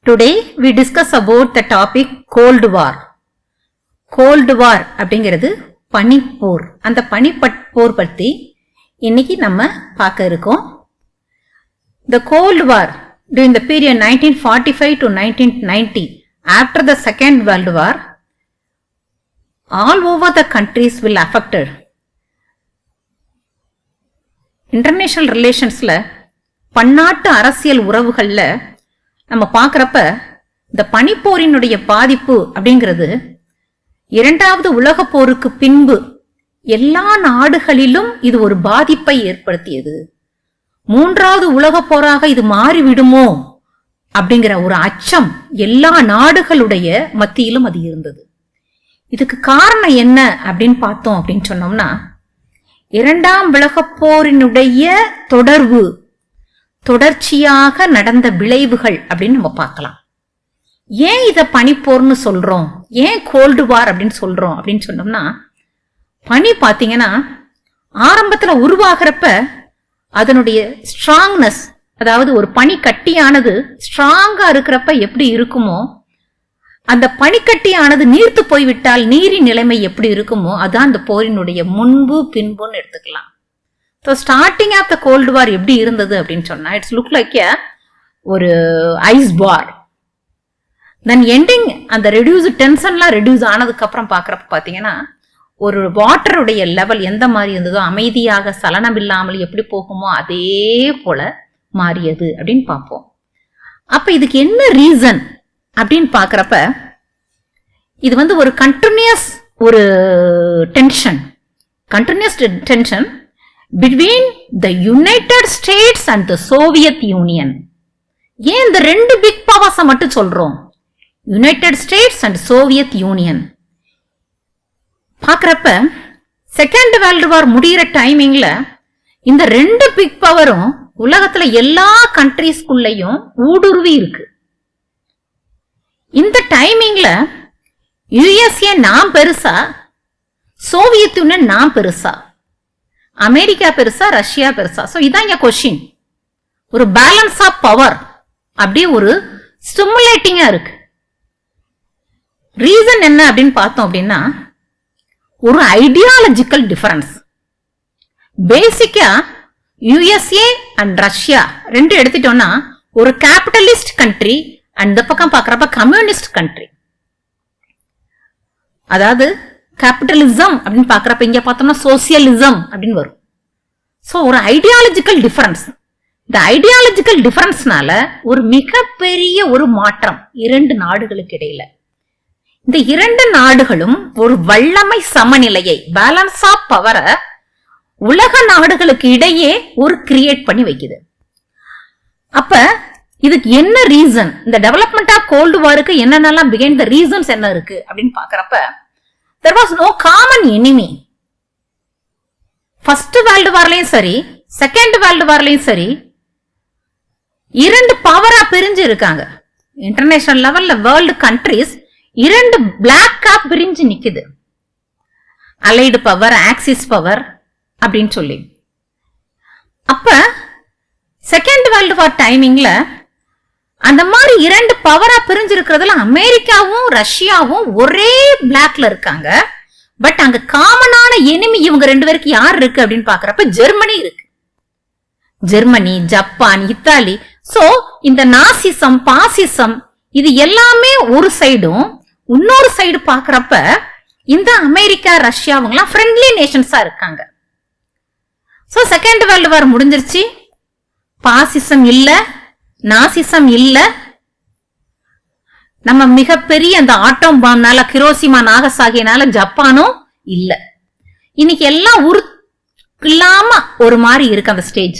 Today we discuss about the topic Cold War. Cold War அப்படிங்கிறது பனிப்போர். அந்த பனிப்போர் பற்றி இன்னைக்கு நம்ம பார்க்க இருக்கோம். The Cold War during the period 1945 to 1990 after the Second World War, all over the countries will affected. International relationsல பன்னாட்டு அரசியல் உறவுகள்ல நம்ம பார்க்குறப்ப இந்த பனிப்போரினுடைய பாதிப்பு அப்படிங்கிறது இரண்டாவது உலக போருக்கு பின்பு எல்லா நாடுகளிலும் இது ஒரு பாதிப்பை ஏற்படுத்தியது. மூன்றாவது உலக போராக இது மாறிவிடுமோ அப்படிங்கிற ஒரு அச்சம் எல்லா நாடுகளுடைய மத்தியிலும் அது இருந்தது. இதுக்கு காரணம் என்ன அப்படின்னு பார்த்தோம் அப்படின்னு சொன்னோம்னா, இரண்டாம் உலக போரினுடைய தொடர்ச்சியாக நடந்த விளைவுகள் அப்படின்னு நம்ம பார்க்கலாம். ஏன் இத பனிப்போர்னு சொல்றோம், ஏன் கோல்டு வார் அப்படின்னு சொல்றோம் அப்படின்னு சொன்னோம்னா, பனி பாத்தீங்கன்னா ஆரம்பத்துல உருவாகிறப்ப அதனுடைய ஸ்ட்ராங்னஸ், அதாவது ஒரு பனி கட்டியானது ஸ்ட்ராங்கா இருக்கிறப்ப எப்படி இருக்குமோ, அந்த பனிக்கட்டியானது நீர்த்து போய்விட்டால் நீரின் நிலைமை எப்படி இருக்குமோ அதான் அந்த போரினுடைய முன்பு பின்புன்னு எடுத்துக்கலாம். So starting of the cold war எப்படி இருந்தது அப்படின்னு சொன்னா, இட்ஸ் லுக் லைக் ஒரு ஐஸ் பார். தென் எண்டிங் அந்த டென்ஷன்லாம் ரெடியூஸ் ஆனதுக்கு அப்புறம் பார்க்குறப்ப பார்த்தீங்கன்னா, ஒரு வாட்டருடைய லெவல் எந்த மாதிரி இருந்ததோ, அமைதியாக சலனம் இல்லாமல் எப்படி போகுமோ அதே போல மாறியது அப்படின்னு பார்ப்போம். அப்ப இதுக்கு என்ன ரீசன் அப்படின்னு பார்க்குறப்ப, இது ஒரு கண்டினியூஸ் ஒரு tension between the United States and the Soviet Union. ஏன் இந்த ரெண்டு பிக் பவர்ஸ் மட்டும் சொல்றோம், United states and Soviet union பார்க்கறப்ப செகண்ட் வேர்ல்டு வார் முடிகிற டைமிங்ல இந்த ரெண்டு பிக் பவரும் உலகத்துல எல்லா கண்ட்ரீஸ்குள்ளேயும் ஊடுருவி இருக்கு. இந்த டைமிங்ல யுஎஸ்ஏ நாம் பெருசா, சோவியத் யூனியன் நாம் பெருசா, அமெரிக்கா பெருசா, ரஷ்யா பெருசா? சோ இதான் இங்க கொஸ்டின். ஒரு பேலன்ஸ் ஆஃப் பவர் அப்படியே ஒரு ஸ்டிமுலேட்டிங்கா இருக்கு. ரீசன் என்ன அப்படின்னு பார்த்தோம் அப்படின்னா, ஒரு ஐடியாலஜிக்கல் டிஃபரன்ஸ். பேசிக்கா யுஎஸ்ஏ அண்ட் ரஷ்யா ரெண்டு எடுத்துட்டோம்னா ஒரு கேபிட்டலிஸ்ட் கண்ட்ரி, அண்ட் இந்த பக்கம் பார்க்கறப்ப கம்யூனிஸ்ட் கண்ட்ரி. அதாவது கேபிட்டலிசம் அப்படின்னு பாக்குறப்ப இங்க பார்த்தோம்னா சோசியலிசம் அப்படின்னு வரும். சோ ஒரு ஐடியாலஜிக்கல் டிஃபரன்ஸ். இந்த ஐடியாலஜிக்கல் டிஃபரன்ஸ்னால ஒரு மிகப்பெரிய ஒரு மாற்றம் இரண்டு நாடுகளுக்கு இடையில. இந்த இரண்டு நாடுகளும் ஒரு வல்லமை சமநிலையை, பேலன்ஸ் ஆஃப் பவரை உலக நாடுகளுக்கு இடையே ஒரு கிரியேட் பண்ணி வைக்குது. அப்ப இதுக்கு என்ன ரீசன், இந்த டெவலப்மெண்ட் ஆஃப் கோல்டு வாருக்கு என்னென்னலாம் பிஹைண்ட் த ரீசன்ஸ் என்ன இருக்கு அப்படின்னு பாக்குறப்ப, there was no common enemy. First world வார்லயும் சரி, செகண்ட் வேர்ல்டு வார்லயும் சரி, இரண்டு பவரா பிரிஞ்சு இருக்காங்க. இன்டர்நேஷனல் லெவல்ல வேர்ல்டு கண்ட்ரிஸ் இரண்டு பிளாக்கா பிரிஞ்சு நிக்குது. அலைடு பவர், ஆக்சிஸ் பவர் அப்படின்னு சொல்லி. அப்ப செகண்ட் வேர்ல்டு வார் டைமிங்ல அந்த மாதிரி இரண்டு பவரா பிரிஞ்சிருக்கிறதுல அமெரிக்காவும் ரஷ்யாவும் ஒரே பிளாக்ல இருக்காங்க. பட் அங்க காமனான எனிமி இவங்க ரெண்டு பேருக்கு யார் இருக்கு அப்படின்னு பாக்குறப்ப ஜெர்மனி இருக்கு. Germany, Japan, Italy. சோ இந்த நாசிசம், பாசிசம் இது எல்லாமே ஒரு சைடும், இன்னொரு சைடு பாக்குறப்ப இந்த அமெரிக்கா, ரஷ்யா அவங்கலாம் ஃப்ரெண்ட்லி நேஷன்ஸா இருக்காங்க. சோ செகண்ட் வேர்ல்டு வார் முடிஞ்சிருச்சு. பாசிசம் இல்ல, நாசிசம் இல்ல. நம்ம மிகப்பெரிய அந்த ஆட்டம் பாம்னால, கிரோசிமா, நாகசாகினால ஜப்பானும் இல்ல. இன்னைக்கு எல்லாம் இல்லாம ஒரு மாதிரி இருக்கு அந்த ஸ்டேஜ்.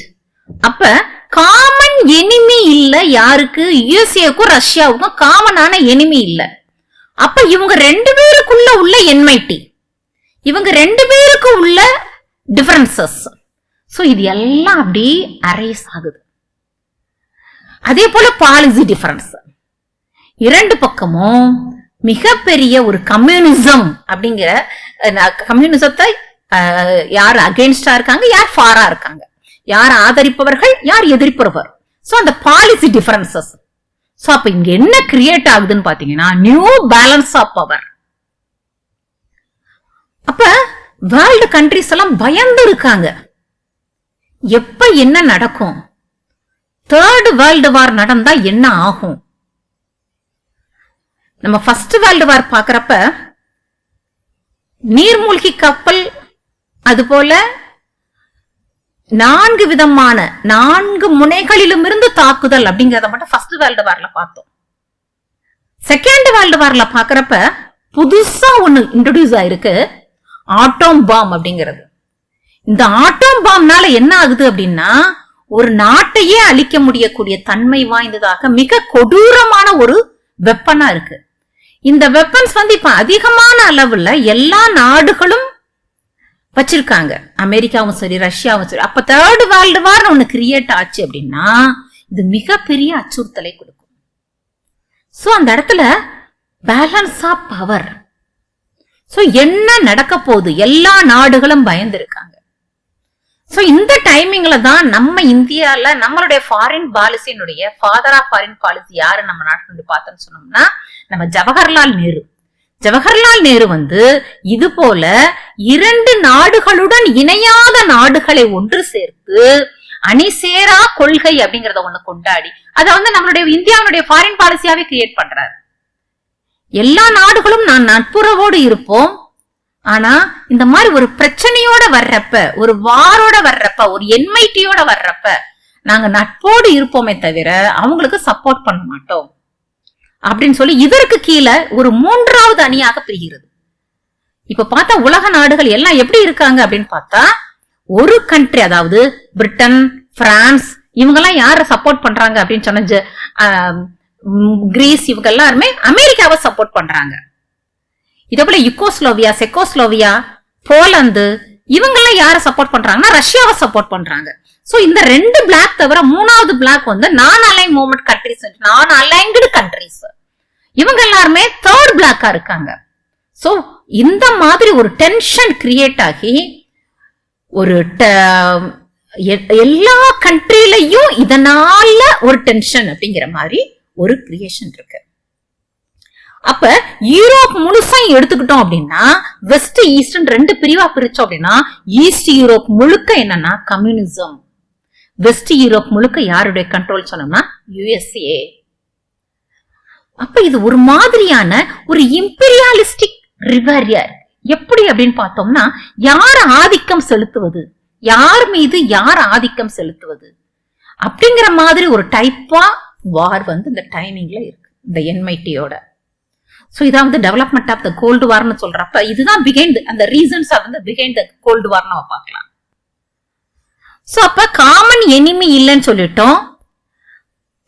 அப்ப காமன் எனிமி இல்ல யாருக்கு, யுஎஸ்ஏக்கும் ரஷ்யாவுக்கும் காமனான எனிமி இல்ல. அப்ப இவங்க ரெண்டு பேருக்குள்ள உள்ள என்மைட்டி, இவங்க ரெண்டு பேருக்கு உள்ள டிஃபரன்சஸ். சோ இது எல்லாம் அப்படி அரைஸ் ஆகுது. அதே போல பாலிசி டிஃபரன்ஸ். இரண்டு பக்கமும் மிகப்பெரிய ஒரு கம்யூனிசம் அப்படிங்கிற, கம்யூனிசத்தை யார் அகெயின்ஸ்டா இருக்காங்க, யார் ஃபாரா இருக்காங்க, யார் ஆதரிப்பவர்கள், யார் எதிர்ப்பவர். சோ அந்த பாலிசி டிஃபரன்சஸ். சோ அப்ப இங்க என்ன கிரியேட் ஆகுதுன்னு பாத்தீங்கன்னா நியூ பேலன்ஸ் ஆஃப் பவர். அப்ப வேர்ல்டு கண்ட்ரிஸ் எல்லாம் பயந்து இருக்காங்க. எப்ப என்ன நடக்கும், தேர்ட் வேர்ல்டு வார் நடந்தா என்ன ஆகும். நம்ம ஃபர்ஸ்ட் வேர்ல்டு வார் பாக்குறப்ப நீர்மூழ்கி கப்பல், அதுபோல 4 விதமான 4 முனைகளிலும் இருந்து தாக்குதல் அப்படிங்கறத மட்டும் ஃபர்ஸ்ட் வேர்ல்டு வார்ல பார்த்தோம். செகண்ட் வேர்ல்டு வார்ல பாக்குறப்ப புதுசா ஒண்ணு இன்ட்ரோடியூஸ் ஆயிருக்கு, ஆட்டோம் பாம் அப்படிங்கிறது. இந்த ஆட்டோம் பாம்னால என்ன ஆகுது அப்படின்னா ஒரு நாட்டையே அழிக்க முடியக்கூடிய தன்மை வாய்ந்ததாக மிக கொடூரமான ஒரு வெப்பனா இருக்கு. இந்த வெப்பன்ஸ் இப்ப அதிகமான அளவுல எல்லா நாடுகளும் வச்சிருக்காங்க, அமெரிக்காவும் சரி ரஷ்யாவும் சரி. அப்ப தேர்ட் வேர்ல்டு வார் ஒண்ணு கிரியேட் ஆச்சு அப்படின்னா இது மிகப்பெரிய அச்சுறுத்தலை கொடுக்கும். சோ அந்த இடத்துல பேலன்ஸ் ஆஃப் பவர். சோ என்ன நடக்க போகுது, எல்லா நாடுகளும் பயந்து இருக்காங்க. சோ இந்த டைமிங்ல தான் நம்ம இந்தியால நம்மளுடைய ஃபாரின் பாலிசியினுடைய ஃபாதர் ஆஃப் ஃபாரின் பாலிசி யாரு நம்ம நாட்டு பார்த்தோம்னு சொன்னோம்னா நம்ம ஜவஹர்லால் நேரு. ஜவஹர்லால் நேரு இது போல 2 நாடுகளுடன் இணையாத நாடுகளை ஒன்று சேர்த்து அணிசேரா கொள்கை அப்படிங்கறத ஒண்ணு கொண்டாடி அத நம்மளுடைய இந்தியாவுடைய ஃபாரின் பாலிசியாவே கிரியேட் பண்றாரு. எல்லா நாடுகளும் நான் நட்புறவோடு இருப்போம், ஆனா இந்த மாதிரி ஒரு பிரச்சனையோட வர்றப்ப, ஒரு வாரோட வர்றப்ப, ஒரு என்மைட்டியோட வர்றப்ப நாங்க நட்போடு இருப்போமே தவிர அவங்களுக்கு சப்போர்ட் பண்ண மாட்டோம் அப்படின்னு சொல்லி இதற்கு கீழே ஒரு 3வது அணியாக பிரிகிறது. இப்ப பார்த்தா உலக நாடுகள் எல்லாம் எப்படி இருக்காங்க அப்படின்னு பார்த்தா ஒரு கண்ட்ரி, அதாவது பிரிட்டன், பிரான்ஸ், இவங்க எல்லாம் யார சப்போர்ட் பண்றாங்க அப்படின்னு சொன்ன கிரீஸ், இவங்க எல்லாருமே அமெரிக்காவை சப்போர்ட் பண்றாங்க. இதே போல யுகோஸ்லோவியா, செக்கோஸ்லோவியா, போலந்து, இவங்க எல்லாம் யார சப்போர்ட் பண்றாங்கன்னா ரஷ்யாவை சப்போர்ட் பண்றாங்க. சோ இந்த 2 பிளாக் தவிர 3வது பிளாக் நான் அலைன் மூவ்மெண்ட் கண்ட்ரிஸ், நான் அலைன்டு கண்ட்ரிஸ், இவங்க எல்லாருமே தேர்ட் பிளாக்கா இருக்காங்க. சோ இந்த மாதிரி ஒரு டென்ஷன் கிரியேட் ஆகி ஒரு எல்லா கண்ட்ரிலையும் இதனால ஒரு டென்ஷன் அப்படிங்கிற மாதிரி ஒரு கிரியேஷன் இருக்கு. அப்ப யூரோப் முழுசா எடுத்துக்கிட்டோம் அப்படின்னா வெஸ்ட் ஈஸ்ட் 2 பிரிவா பிரிச்சோம் அப்படின்னா ஈஸ்ட் யூரோப் முழுக்க என்னன்னா கம்யூனிசம், வெஸ்ட் யூரோப் முழுக்க யாருடைய கண்ட்ரோல் சொன்னோம்னா யுஎஸ்ஏ. அப்ப இது ஒரு மாதிரியான ஒரு இம்பீரியாலிஸ்டிக் ரிவரியர். எப்படி அப்படின்னு பார்த்தோம்னா யார் ஆதிக்கம் செலுத்துவது, யார் மீது யார் ஆதிக்கம் செலுத்துவது அப்படிங்கிற மாதிரி ஒரு டைப்பா வார் இந்த டைமிங்ல இருக்கு, இந்த என்மைட்டியோட. சோ இதான் டெவலப்மெண்ட் ஆஃப் த கோல்டு வார்னு சொல்றப்ப இதுதான் பிஹைண்ட் அந்த reasons behind the cold war நம்ம பார்க்கலாம். சோ அப்ப காமன் எனிமி இல்லைன்னு சொல்லிட்டோம்,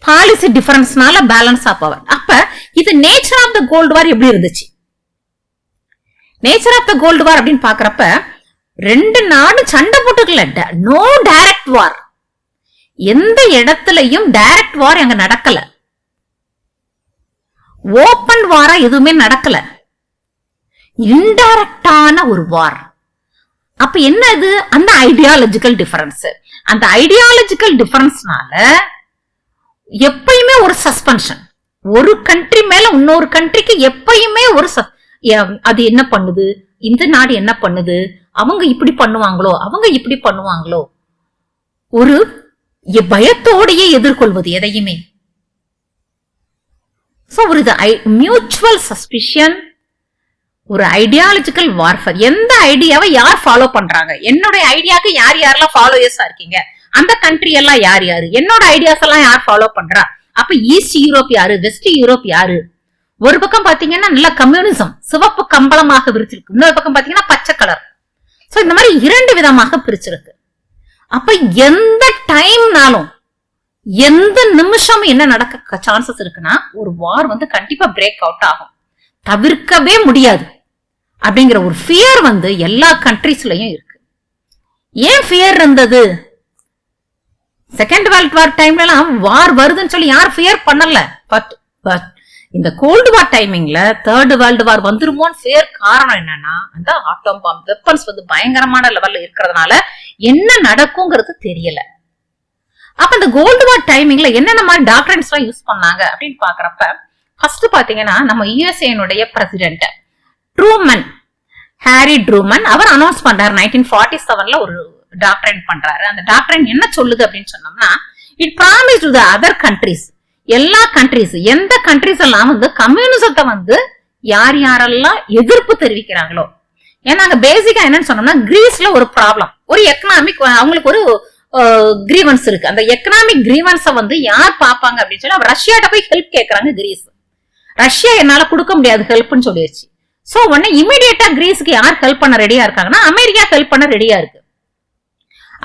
பாலிசி டிஃபரன்ஸ்னால பேலன்ஸ் ஆஃப் பவர். அப்ப இது nature of the cold war எப்படி இருந்துச்சு? Nature of the cold war அப்படின்னு பாக்குறப்ப 2 நாடும் சண்டை போட்டுக்கல, நோ டைரக்ட் வார். எந்த இடத்துலயும் டைரக்ட் வார் அங்க நடக்கல, ஓபன் வாரா எதுவுமே நடக்கல, இன்டைரக்டான ஒரு வார். அப்ப என்னது? அந்த ஐடியாலஜிக்கல் டிஃபரன்ஸ். அந்த ஐடியாலஜிக்கல் டிஃபரன்ஸ்னால எப்பயுமே ஒரு சஸ்பென்ஷன், ஒரு கண்ட்ரி மேல இன்னொரு கண்ட்ரிக்கு எப்பயுமே ஒரு அது என்ன பண்ணுது, இந்த நாடு என்ன பண்ணுது, அவங்க இப்படி பண்ணுவாங்களோ அவங்க இப்படி பண்ணுவாங்களோ, ஒரு பயத்தோடையே எதிர்கொள்வது எதையுமே. ஒரு மியூச்சுவல் சஸ்பிஷன், ஒரு ஐடியாலஜிக்கல் வார்ஃபேர். எந்த ஐடியாவை யார் ஃபாலோ பண்றாங்க, என்னுடைய ஐடியாக்கு யார் யாரெல்லாம் ஃபாலோயர்ஸா இருக்கீங்க, அந்த கண்ட்ரி எல்லாம் யார் யாரு, என்னோட ஐடியாஸ் எல்லாம் யார் ஃபாலோ பண்றா. அப்ப ஈஸ்ட் யூரோப் யாரு, வெஸ்ட் யூரோப் யாரு? ஒரு பக்கம் பாத்தீங்கன்னா நல்ல கம்யூனிசம் சிவப்பு கம்பளமாக விரிச்சிருக்கு, இன்னொரு பக்கம் பாத்தீங்கன்னா பச்சை கலர். சோ இந்த மாதிரி 2 விதமாக பிரிச்சிருக்கு. அப்ப எந்த டைம்னாலும் எந்த நிமிஷமும் என்ன நடக்க சான்சஸ் இருக்குன்னா ஒரு வார் கண்டிப்பா பிரேக் அவுட் ஆகும், தவிர்க்கவே முடியாது அப்படிங்கிற ஒரு ஃபியர் எல்லா கண்ட்ரீஸ்லயும் இருக்கு. ஏன் ஃபியர் இருந்தது? செகண்ட் வேர்ல்ட் வார் டைம்ல எல்லாம் வார் வருதுன்னு சொல்லி யார் ஃபியர் பண்ணல. பட் இந்த கோல்டு வார் டைமிங்ல தேர்ட் வேர்ல்டு வார் வந்துருமோன்னு ஃபியர். காரணம் என்னன்னா அந்த ஆட்டோம் பாம் வெப்பன்ஸ் பயங்கரமான லெவல்ல இருக்கிறதுனால என்ன நடக்குங்கிறது தெரியல. அப்ப இந்த கோல்டு வார் டைமிங்ல என்னென்ன மாதிரி டாக்டரின்ஸ் எல்லாம் யூஸ் பண்ணாங்க அப்படின்னு பாக்குறப்ப ஃபர்ஸ்ட் பாத்தீங்கன்னா நம்ம யுஎஸ்ஏனுடைய பிரசிடென்ட் ட்ரூமன், ஹாரி ட்ரூமன், அவர் அனௌன்ஸ் பண்றாரு 1947ல ஒரு டாக்டரின் பண்றாரு. அந்த டாக்டரின் என்ன சொல்லுது அப்படின்னு சொன்னோம்னா, it promise to the other countries, எல்லா கண்ட்ரீஸ், எந்த கண்ட்ரீஸ் எல்லாம் வந்து கம்யூனிசத்தை வந்து யார் யாரெல்லாம் எதிர்ப்பு தெரிவிக்கிறாங்களோ, ஏன்னா அங்க பேசிக்கா என்னன்னு சொன்னோம்னா கிரீஸ்ல ஒரு ப்ராப்ளம், ஒரு எக்கனாமிக், அவங்களுக்கு ஒரு கிரீவன்ஸ் இருக்கு. அந்த எக்கனாமிக் கிரீவன்ஸை வந்து யார் பாப்பாங்க அப்படின்னு சொல்லி ரஷ்யாட்ட போய் ஹெல்ப் கேட்கறாங்க கிரீஸ். ரஷ்யா என்னால கொடுக்க முடியாது ஹெல்ப்னு சொல்லிடுச்சு. சோ உடனே இமிடியேட்டா கிரீஸ்க்கு யார் ஹெல்ப் பண்ண ரெடியா இருக்காங்கன்னா அமெரிக்கா ஹெல்ப் பண்ண ரெடியா இருக்கு.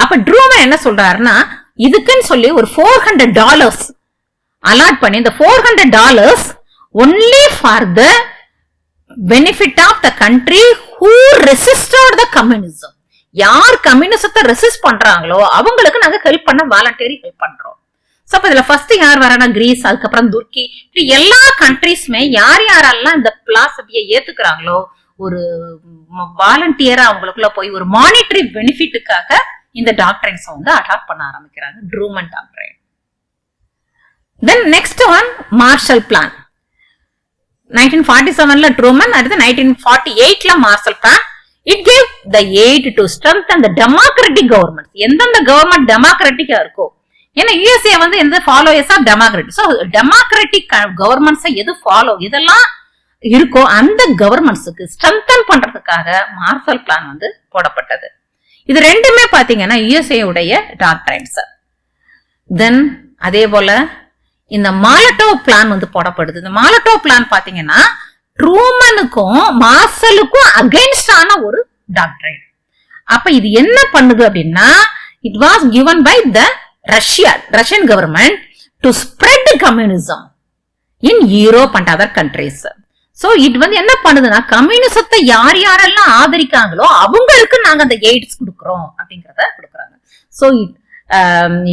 அப்ப ட்ரூமன் என்ன சொல்றாருன்னா, இதுக்குன்னு சொல்லி ஒரு $400 அலாட் பண்ணி, இந்த $400 only for the benefit of the country who resisted the communism. யார் கம்யூனிசத்தை ரெசிஸ்ட் பண்றாங்களோ அவங்களுக்கு நாங்க ஹெல்ப் பண்ண வாலண்டரி ஹெல்ப் பண்றோம். சோ அப்ப இதுல ஃபர்ஸ்ட் யார் வரானா கிரீஸ், அதுக்கப்புறம் துர்க்கி, எல்லா கண்ட்ரீஸ்மே யார் யாரெல்லாம் இந்த பிலாசபியை ஏத்துக்கிறாங்களோ ஒரு வாலண்டியரா அவங்களுக்குள்ள போய் ஒரு மானிட்டரி பெனிஃபிட்டுக்காக இந்த டாக்டரின்ஸ் வந்து அடாப்ட் பண்ண ஆரம்பிக்கிறாங்க, Truman doctrine. Then next one Marshall plan. 1947ல ட்ரூமன், அடுத்து 1948ல Marshall plan. It gave the aid to strengthen the democratic governments. எந்தெந்த கவர்மெண்ட் டெமோக்ராட்டிக்கா இருக்கோ, ஏன்னா யுஎஸ்ஏ வந்து எந்த followers of democratic, so democratic governments எது ஃபாலோ இதெல்லாம் இருக்கோ அந்த கவர்மெண்ட்ஸுக்கு ஸ்ட்ரென்தன் பண்றதுக்காக மார்ஷல் பிளான் வந்து போடப்பட்டது. இது ரெண்டுமே பாத்தீங்கன்னா யுஎஸ்ஏ உடைய டாக்டரைன்ஸ். தென் அதே போல இந்த மாலட்டோ பிளான் வந்து போடப்படுது. இந்த மாலட்டோ பிளான் பாத்தீங்கன்னா ட்ரூமனுக்கும் மார்ஷலுக்கும் அகைன்ஸ்டான ஒரு டாக்டரைன். அப்ப இது என்ன பண்ணுது அப்படின்னா, it was given by the Russian government to spread communism in Europe and other countries. So இது வந்து என்ன பண்ணுதுன்னா, கம்யூனிசத்தை யார் யாரெல்லாம் ஆதரிக்காங்களோ அவங்களுக்கு நாங்க அந்த எய்ட்ஸ் கொடுக்கறோம் அப்படிங்கறத கொடுக்கறாங்க. So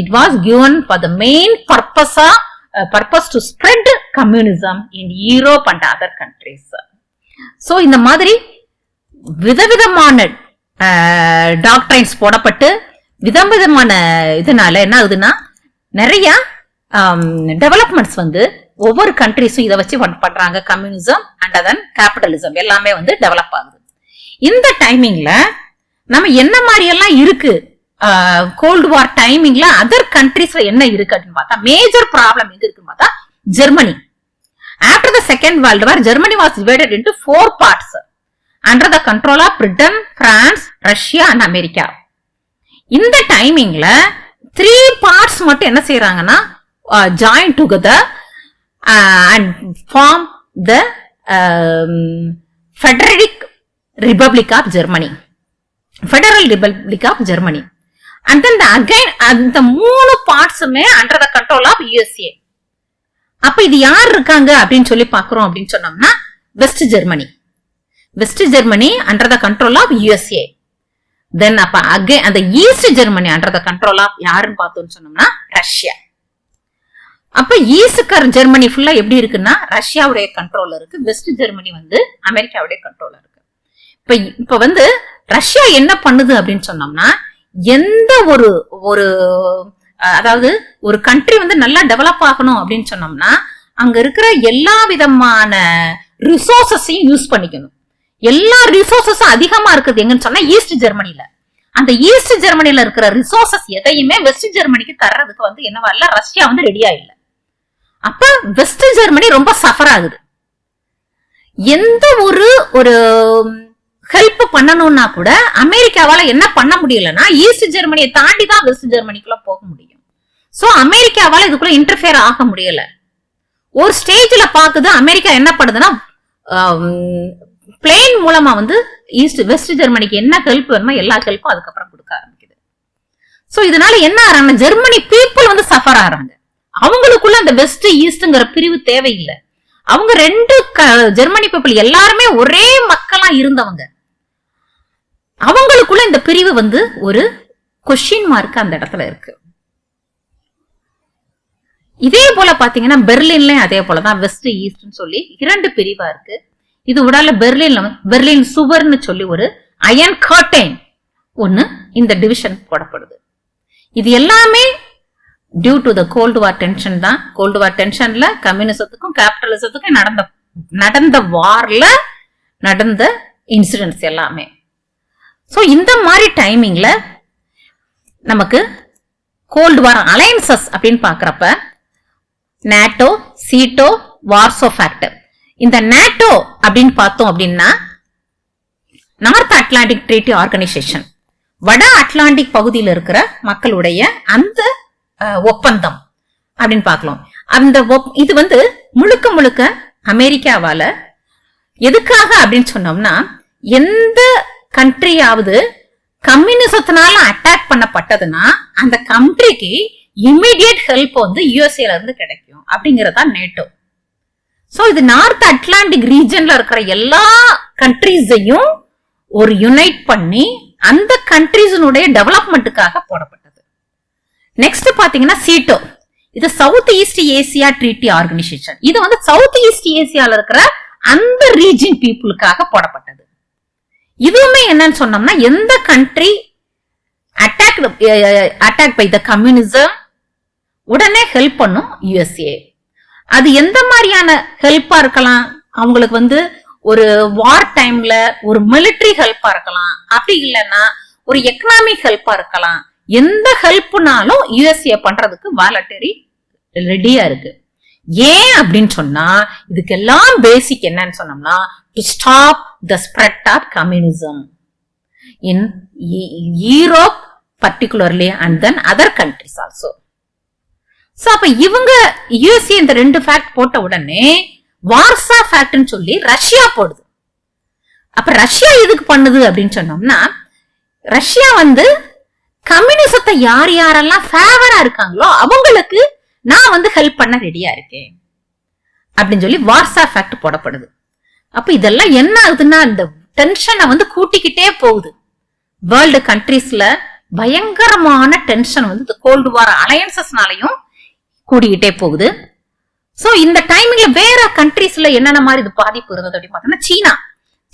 it was given for the main purpose to spread communism in Europe and other countries. So இந்த மாதிரி விதவிதமான டாக்டரைன்ஸ் போடப்பட்டு விதவிதமான இதனால என்ன ஆகுதுன்னா, நிறைய டெவலப்மெண்ட்ஸ் வந்து ஒவ்வொரு கண்ட்ரிஸும் இதை வச்சு பண்றாங்க. கம்யூனிசம் அண்ட் அதன் கேபிட்டலிசம் எல்லாமே வந்து டெவலப் ஆகுது. இந்த டைமிங்ல நம்ம என்ன மாதிரி எல்லாம் இருக்கு கோல்டு வார் டைமிங்ல அதர் கண்ட்ரீஸ்ல என்ன இருக்கு அப்படின்னு பார்த்தா, மேஜர் ப்ராப்ளம் எங்க இருக்குன்னு பார்த்தா Germany. After the second world war Germany was divided into 4 parts under the control of Britain, France, Russia and America. இந்த டைமிங்ல 3 பார்ட்ஸ் மட்டும் என்ன செய்யறாங்கன்னா join together and form the federal republic of Germany. Federal republic of Germany. And then again அந்த 3 பார்ட்ஸுமே under the control of USA. அப்ப இது யார் இருக்காங்க அப்படின்னு சொல்லி பாக்குறோம் அப்படின்னு சொன்னோம்னா, west Germany. West Germany under the control of USA. Then அப்ப அகைன் அந்த east Germany under the control of யாருன்னு பார்த்தோம்னு சொன்னோம்னா ரஷ்யா. அப்ப ஈஸ்ட் ஜெர்மனி ஃபுல்லா எப்படி இருக்குன்னா ரஷ்யாவுடைய கண்ட்ரோல்ல இருக்கு, வெஸ்ட் ஜெர்மனி வந்து அமெரிக்காவுடைய கண்ட்ரோல்ல இருக்கு. இப்ப வந்து ரஷ்யா என்ன பண்ணுது அப்படின்னு சொன்னோம்னா, எந்த ஒரு அதாவது ஒரு கண்ட்ரி வந்து நல்லா டெவலப் ஆகணும் அப்படின்னு சொன்னோம்னா அங்க இருக்கிற எல்லா விதமான ரிசோர்சஸையும் யூஸ் பண்ணிக்கணும். எல்லா ரிசோர்சஸும் அதிகமா இருக்குது எங்கன்னு சொன்னா ஈஸ்ட் ஜெர்மனில. அந்த ஈஸ்ட் ஜெர்மனில இருக்கிற ரிசோர்சஸ் எதையுமே வெஸ்ட் ஜெர்மனிக்கு தர்றதுக்கு வந்து என்னவா இல்ல, ரஷ்யா வந்து ரெடியா இல்ல. அப்ப வெஸ்ட் ஜெர்மனி ரொம்ப சஃபர் ஆகுது. எந்த ஒரு ஹெல்ப் பண்ணணும்னா கூட அமெரிக்காவால என்ன பண்ண முடியலன்னா, ஈஸ்ட் ஜெர்மனியை தாண்டி தான் வெஸ்ட் ஜெர்மனிக்குள்ள போக முடியும். சோ அமெரிக்காவால இதுக்குள்ள இன்டர்ஃபியர் ஆக முடியல. ஒரு ஸ்டேஜ்ல பாக்குது அமெரிக்கா என்ன பண்ணுதுன்னா, பிளேன் மூலமா வந்து வெஸ்ட் ஜெர்மனிக்கு என்ன ஹெல்ப் வேணுமோ எல்லா ஹெல்ப்பும் அதுக்கப்புறம் கொடுக்க ஆரம்பிக்குது. சோ இதனால என்ன ஆறாங்க, ஜெர்மனி பீப்புள் வந்து சஃபர் ஆறாங்க. அவங்களுக்குள்ள அந்த வெஸ்ட் ஈஸ்ட்ங்கிற பிரிவு தேவையில்லை. அவங்க 2 ஜெர்மனி பீப்புள் எல்லாருமே ஒரே மக்களா இருந்தவங்க. அவங்களுக்குள்ள இந்த பிரிவு வந்து ஒரு கொஸ்டின் மார்க் அந்த இடத்துல இருக்கு. இதே போல பாத்தீங்கன்னா பெர்லின்லயும் அதே போலதான் வெஸ்ட் ஈஸ்ட்னு சொல்லி 2 பிரிவா இருக்கு. இது விடால பெர்லின் சுவர்னு சொல்லி ஒரு அயன் கர்டைன் ஒண்ணு இந்த டிவிஷன் போடப்படுது. இது எல்லாமே due to the cold war tension தான். கோல்டு வார் டென்ஷன்ல கம்யூனிசத்துக்கும் கேபிட்டலிசத்துக்கும் நடந்த வார்ல நடந்த இன்சிடென்ட்ஸ் எல்லாமே. ஸோ இந்த மாதிரி டைமிங்ல நமக்கு கோல்டு வார் அலையன்சஸ் அப்படின்னு பாக்குறப்ப நேட்டோ, சீட்டோ, வார்சோ ஃபேக்டர். இந்த நேட்டோ அப்படின்னு பார்த்தோம் அப்படின்னா நார்த் அட்லாண்டிக் ட்ரீட்டி ஆர்கனைசேஷன், வட அட்லாண்டிக் பகுதியில் இருக்கிற மக்களுடைய அந்த ஒப்பந்தம் அப்படின்னு பார்க்கலாம். அந்த இது வந்து முழுக்க முழுக்க அமெரிக்காவால எதுக்காக அப்படின்னு சொன்னோம்னா, எந்த கண்ட்ரியாவது கம்யூனிசத்தினால அட்டாக் பண்ணப்பட்டதுன்னா அந்த கண்ட்ரிக்கு இமிடியேட் ஹெல்ப் வந்து யுஎஸ்ஏல இருந்து கிடைக்கும் அப்படிங்கறதா நேட்டோ. சோ இது நார்த் அட்லாண்டிக் ரீஜன்ல இருக்கிற எல்லா கண்ட்ரீஸையும் ஒரு யுனைட் பண்ணி அந்த கண்ட்ரீஸினுடைய டெவலப்மெண்ட்டுக்காக போடப்பட்டது. நெக்ஸ்ட் பாத்தீங்கன்னா சீட்டோ, இது south east Asia treaty organisation. இது வந்து சவுத் ஈஸ்ட் ஏசியால இருக்கிற அந்த ரீஜன் பீப்புளுக்காக போடப்பட்டது. இதுவுமே என்னன்னு சொன்னோம்னா, எந்த country attack by the communism உடனே ஹெல்ப் பண்ணும் யுஎஸ்ஏ. அது எந்த மாதிரியான ஹெல்ப்பா இருக்கலாம், அவங்களுக்கு வந்து ஒரு வார் டைம்ல ஒரு மிலிட்டரி ஹெல்ப்பா இருக்கலாம், அப்படி இல்லைன்னா ஒரு எக்கனாமிக் ஹெல்ப்பா இருக்கலாம். எந்த ஹெல்ப்னாலும் யுஎஸ்ஏ பண்றதுக்கு வாலண்டரி ரெடியா இருக்கு. ஏன் அப்படின்னு சொன்னா, இதுக்கெல்லாம் பேசிக் என்னன்னு சொன்னோம்னா, to stop the spread of communism in Europe particularly and then other countries also. So அப்ப இவங்க யுஎஸ்ஏ இந்த ரெண்டு ஃபேக்ட் போட்ட உடனே வார்சா ஃபேக்ட்னு சொல்லி ரஷ்யா போடுது. அப்ப ரஷ்யா எதுக்கு பண்ணுது அப்படின்னு சொன்னோம்னா, ரஷ்யா வந்து கம்யூனிசத்தை யார் யாரெல்லாம் ஃபேவரா இருக்காங்களோ அவங்களுக்கு நான் வந்து ஹெல்ப் பண்ண ரெடியா இருக்கேன் அப்படின்னு சொல்லி வார்சா ஃபேக்ட் போடப்படுது. அப்ப இதெல்லாம் என்ன ஆகுதுன்னா, இந்த டென்ஷனை வந்து கூட்டிக்கிட்டே போகுது. வேர்ல்டு கண்ட்ரீஸ்ல பயங்கரமான டென்ஷன் வந்து இந்த கோல்டு வார் அலையன்சஸ்னாலையும் கூடிக்கிட்டே போகுது. சோ இந்த டைமிங்ல வேற கண்ட்ரீஸ்ல என்னென்ன மாதிரி இது பாதிப்பு இருந்தது அப்படின்னு பார்த்தோம்னா,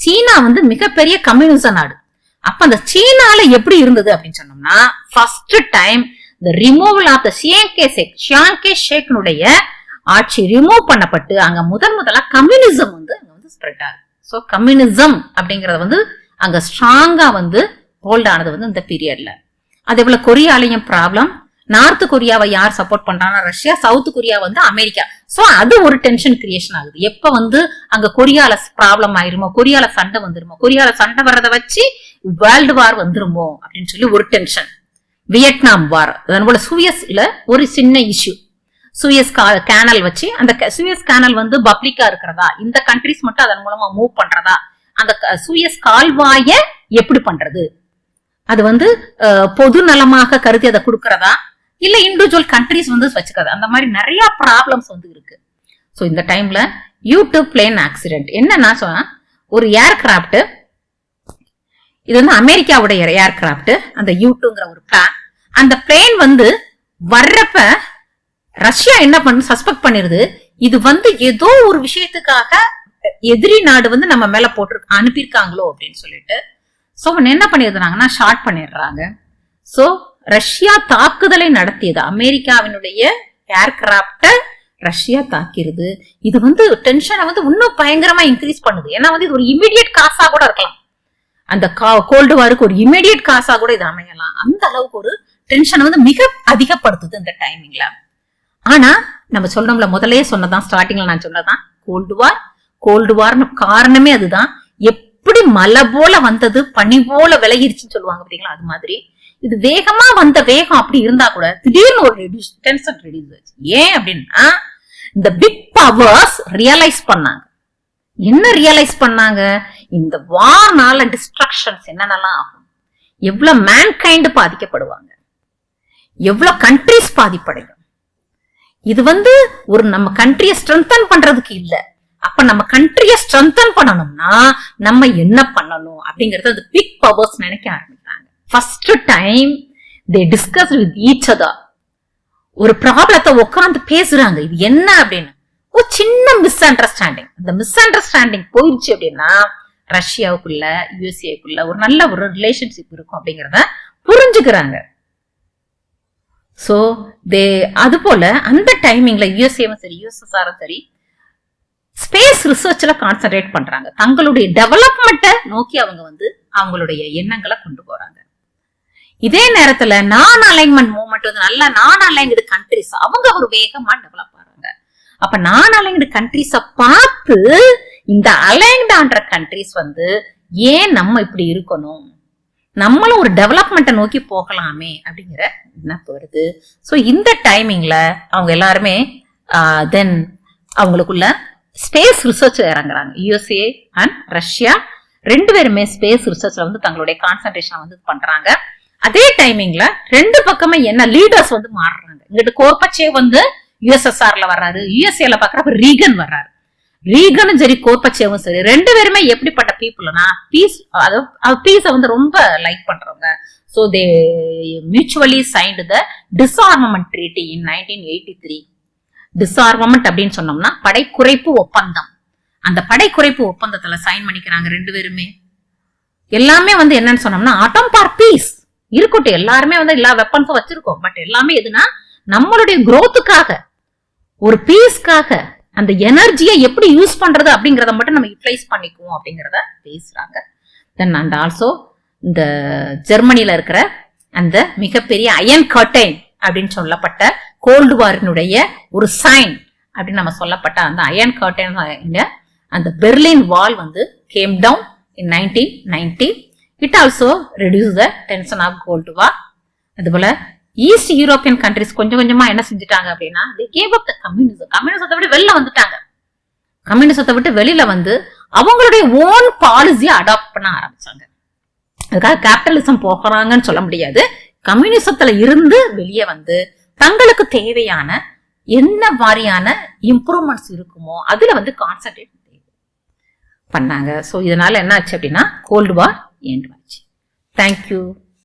சீனா வந்து மிகப்பெரிய கம்யூனிச நாடு. அப்ப அந்த சீனால எப்படி இருந்தது அப்படின்னு சொன்னோம்னா, first time the removal of the ஷியாங்கே ஷேக்னுடைய ஆட்சி ரிமூவ் பண்ணப்பட்டு அங்க முதலா கம்யூனிசம் வந்து அங்க வந்து ஸ்ப்ரெட் ஆகுது. சோ கம்யூனிசம் அப்படிங்கறது வந்து அங்க ஸ்ட்ராங்கா வந்து ஹோல்ட் ஆனது வந்து இந்த பீரியட்ல. அதே போல கொரியாலையும் ப்ராப்ளம். நார்த் கொரியாவை யார் சப்போர்ட் பண்றாங்கன்னா ரஷ்யா, சவுத் கொரியா வந்து அமெரிக்கா. சோ அது ஒரு டென்ஷன் கிரியேஷன் ஆகுது. எப்ப வந்து அங்க கொரியால ப்ராப்ளம் ஆயிருமோ, கொரியால சண்டை வந்துருமோ, கொரியால சண்டை வர்றத வச்சு வேர்ல்டு வார் வந்துருமோ அப்படின்னு சொல்லி ஒரு டென்ஷன். வியட்நாம் வார், அதன் போல சுயஸ்ல ஒரு சின்ன இஷ்யூ, சுயஸ் கேனல் வச்சு அந்த சுயஸ் கேனல் வந்து பப்ளிக்கா இருக்கிறதா, இந்த கண்ட்ரிஸ் மட்டும் அதன் மூலமா மூவ் பண்றதா, அந்த சுயஸ் கால்வாய எப்படி பண்றது, அது வந்து பொது நலமாக கருதி அதை கொடுக்கறதா இல்ல இண்டிவிஜுவல் கண்ட்ரிஸ் வந்து வச்சுக்கிறது, அந்த மாதிரி நிறைய ப்ராப்ளம்ஸ் வந்து இருக்கு. ஸோ இந்த டைம்ல யூடியூப் பிளேன் ஆக்சிடென்ட் என்னன்னா, ஒரு ஏர்கிராப்ட், இது வந்து அமெரிக்காவுடைய ஏர்கிராப்ட், அந்த யூ2ங்கிற ஒரு பிளான், அந்த பிளேன் வந்து வர்றப்ப ரஷ்யா என்ன பண்ணு சஸ்பெக்ட் பண்ணிருது, இது வந்து ஏதோ ஒரு விஷயத்துக்காக எதிரி நாடு வந்து நம்ம மேல போட்டு அனுப்பியிருக்காங்களோ அப்படின்னு சொல்லிட்டு சோ என்ன பண்ணிருந்தாங்கன்னா ஷார்ட் பண்ணிடுறாங்க. சோ ரஷ்யா தாக்குதலை நடத்தியது, அமெரிக்காவினுடைய ஏர்கிராப்ட ரஷ்யா தாக்கிருது. இது வந்து டென்ஷனை வந்து இன்னும் பயங்கரமா இன்க்ரீஸ் பண்ணுது. ஏன்னா வந்து இது ஒரு இமிடியேட் காசா கூட இருக்கலாம், அந்த கோல்டு வாருக்கு ஒரு இமிடியேட் காசா கூட இது அமையலாம். அந்த அளவுக்கு ஒரு டென்ஷனை வந்து மிக அதிகப்படுத்துது இந்த டைமிங்ல. ஆனா நம்ம சொல்றோம்ல, முதலே சொன்னதான், ஸ்டார்டிங்ல நான் சொன்னதான், கோல்டு வார்னு காரணமே அதுதான். எப்படி மலை போல வந்தது பனி போல விலகிருச்சுன்னு சொல்லுவாங்க பாத்தீங்களா, அது மாதிரி இது வேகமா வந்த வேகம் அப்படி இருந்தா கூட திடீர்னு ஒரு டென்ஷன் ரெடியூஸ் ஆச்சு. ஏன் அப்படின்னா, இந்த பிக் பவர்ஸ் ரியலைஸ் பண்ணாங்க. என்ன ரியலைஸ் பண்ணாங்க, இந்த வார்னால டிஸ்ட்ரக்ஷன்ஸ் என்னென்னலாம் ஆகும், எவ்வளவு மேன்கைண்ட் பாதிக்கப்படுவாங்க, எவ்வளவு கண்ட்ரிஸ் பாதிப்படையும். இது வந்து ஒரு நம்ம கண்ட்ரியை ஸ்ட்ரென்தன் பண்றதுக்கு இல்ல. அப்ப நம்ம கண்ட்ரியை ஸ்ட்ரென்தன் பண்ணணும்னா நம்ம என்ன பண்ணணும் அப்படிங்கறது அந்த பிக் பவர்ஸ் நினைக்க ஆரம்பித்தாங்க. First time they discuss with each other. ஒரு ப்ராப்ளத்தை உட்கார்ந்து பேசுறாங்க, இது என்ன அப்படின்னு. ஒரு சின்ன மிஸ் அண்டர்ஸ்டாண்டிங், அந்த மிஸ் அண்டர்ஸ்டாண்டிங் போயிடுச்சு அப்படின்னா ரஷ்யாவுக்குள்ள யுஎஸ்ஏக்குள்ள ஒரு நல்ல ஒரு ரிலேஷன்ஷிப் இருக்கும் அப்படிங்கறத புரிஞ்சுக்கிறாங்க. ஸோ அது போல அந்த டைமிங்ல யுஎஸ்ஏவும் சரி யுஎஸ்எஸ்ஆரும் சரி ஸ்பேஸ் ரிசர்ச்ல கான்சென்ட்ரேட் பண்றாங்க. தங்களுடைய டெவலப்மெண்ட்டை நோக்கி அவங்க அவங்களுடைய எண்ணங்களை கொண்டு போறாங்க. இதே நேரத்துல நான் அலைன்மெண்ட் மூவ்மெண்ட் நல்ல நான் அலைன்டு கண்ட்ரிஸ் அவங்க ஒரு வேகமா டெவலப் ஆறாங்க. அப்ப நான் அலைன்டு கண்ட்ரிஸ பார்த்து இந்த அலைன்டான்ற கண்ட்ரிஸ் ஏன் நம்ம இப்படி இருக்கணும், நம்மளும் ஒரு டெவலப்மெண்ட்டை நோக்கி போகலாமே அப்படிங்கிற நினைப்பு வருது. ஸோ இந்த டைமிங்ல அவங்க எல்லாருமே தென் அவங்களுக்குள்ள ஸ்பேஸ் ரிசர்ச் இறங்குறாங்க. யுஎஸ்ஏ அண்ட் ரஷ்யா 2 பேருமே ஸ்பேஸ் ரிசர்ச்ல தங்களுடைய கான்சன்ட்ரேஷன் பண்றாங்க. அதே டைமிங்ல 2 பக்கமே என்ன லீடர்ஸ் மாறுறாங்க. இங்கிட்டு கோர்பச்சேவ் யுஎஸ்எஸ்ஆர்ல வர்றாரு, யுஎஸ்ஏல பாக்குறப்ப ரீகன் வர்றாரு. ரீகனும் சரி கோர்பச்சேவும் சரி 2 பேருமே எப்படிப்பட்ட பீப்புள்னா பீஸ ரொம்ப லைக் பண்றவங்க. So they mutually signed the disarmament treaty in 1983. Disarmament அப்படின்னு சொன்னோம்னா படை குறைப்பு ஒப்பந்தம். அந்த படை குறைப்பு ஒப்பந்தத்துல சைன் பண்ணிக்கிறாங்க 2 பேருமே. எல்லாமே என்னன்னு சொன்னோம்னா ஆட்டம் ஃபார் பீஸ் இருக்கட்டும், எல்லாருமே எல்லா வெப்பன்ஸும் வச்சிருக்கோம். பட் எல்லாமே எதுனா நம்மளுடைய குரோத்துக்காக, ஒரு பீஸ்க்காக அந்த எனர்ஜியை எப்படி யூஸ் பண்றது அப்படிங்கறத மட்டும் நம்ம யூட்டிலைஸ் பண்ணிக்குவோம் அப்படிங்கறத பேசுறாங்க. தென் அண்ட் ஆல்சோ இந்த ஜெர்மனில இருக்கிற அந்த மிகப்பெரிய அயன் கர்டைன் அப்படின்னு சொல்லப்பட்ட கோல்டு வாரினுடைய ஒரு சைன் அப்படின்னு நம்ம சொல்லப்பட்ட அந்த அயன் கர்டைன் அந்த Berlin wall came down in 1990. It also reduce the tension of cold war. அதுபோல ஈஸ்ட் யூரோப்பியன் கண்ட்ரிஸ் கொஞ்சம் கொஞ்சமா என்ன செஞ்சுட்டாங்க அப்படின்னா கம்யூனிசத்தை விட்டு வெளில வந்துட்டாங்க. கம்யூனிசத்தை விட்டு வெளியில அவங்களுடைய ஓன் பாலிசியை அடாப்ட் பண்ண ஆரம்பிச்சாங்க. அதுக்காக கேபிட்டலிசம் போகிறாங்கன்னு சொல்ல முடியாது. கம்யூனிசத்துல இருந்து வெளியே தங்களுக்கு தேவையான என்ன மாதிரியான இம்ப்ரூவ்மெண்ட்ஸ் இருக்குமோ அதுல கான்சென்ட்ரேட் பண்ணாங்க. ஸோ இதனால என்ன ஆச்சு அப்படின்னா கோல்டு வார் எண்ட் ஆச்சு. தேங்க்யூ.